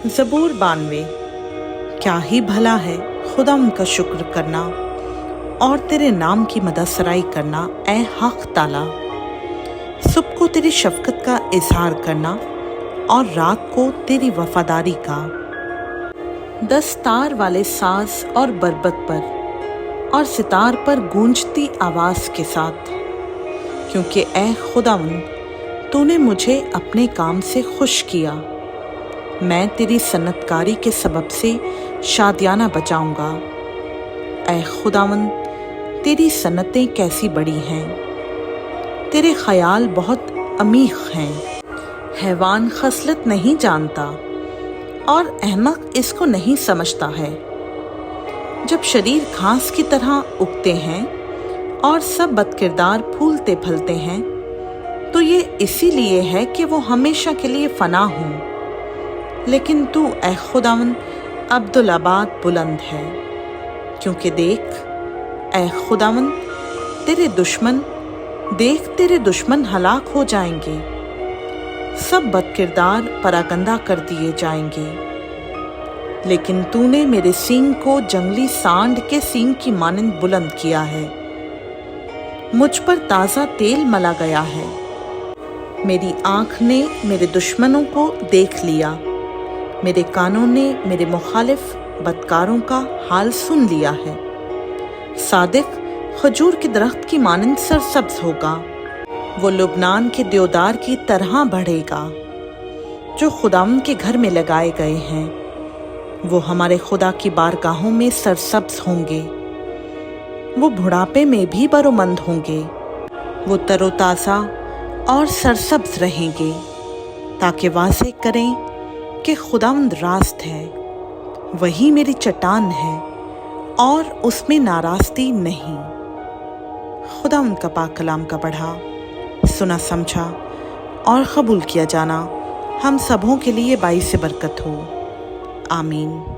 ज़बूर 92। क्या ही भला है खुदा उनका शुक्र करना और तेरे नाम की मददसराई करना ऐ हक़ ताला। सुबह को तेरी शफ़क़त का इज़हार करना और रात को तेरी वफ़ादारी का। 10 तार वाले साज़ और बरबत पर और सितार पर गूंजती आवाज़ के साथ, क्योंकि ऐ खुदावंद तूने मुझे अपने काम से खुश किया। मैं तेरी सन्नतकारी के सबब से शादियाना बजाऊंगा। ऐ खुदावंद तेरी सन्नतें कैसी बड़ी हैं, तेरे ख्याल बहुत अमीक़ हैं। हैवान खसलत नहीं जानता और अहमक इसको नहीं समझता है। जब शरीर घास की तरह उगते हैं और सब बदकिरदार फूलते फलते हैं, तो ये इसीलिए है कि वो हमेशा के लिए फना हों। लेकिन तू ऐ खुदावंद अब्दुल आबाद बुलंद है, क्योंकि देख ऐ खुदावंद तेरे दुश्मन हलाक हो जाएंगे, सब बदकिरदार परागंदा कर दिए जाएंगे। लेकिन तूने मेरे सींग को जंगली सांड के सींग की मानंद बुलंद किया है। मुझ पर ताज़ा तेल मला गया है। मेरी आँख ने मेरे दुश्मनों को देख लिया, मेरे कानों ने मेरे मुखालिफ बदकारों का हाल सुन लिया है। सादिक खजूर के दरख्त की मानंद सरसब्ज होगा, वो लुबनान के देवदार की तरह बढ़ेगा जो खुदावंद के घर में लगाए गए हैं। वो हमारे खुदा की बारगाहों में सरसब्ज होंगे, वो बुढ़ापे में भी बरोमंद होंगे। वो तरोताज़ा और सरसब्ज रहेंगे, ताकि वाज़ेह करें कि खुदावंद रास्त है, वही मेरी चट्टान है और उसमें नाराज़गी नहीं। खुदावंद का पाक कलाम का पढ़ा, सुना, समझा और कबूल किया जाना हम सबों के लिए बाइस बरकत हो। आमीन।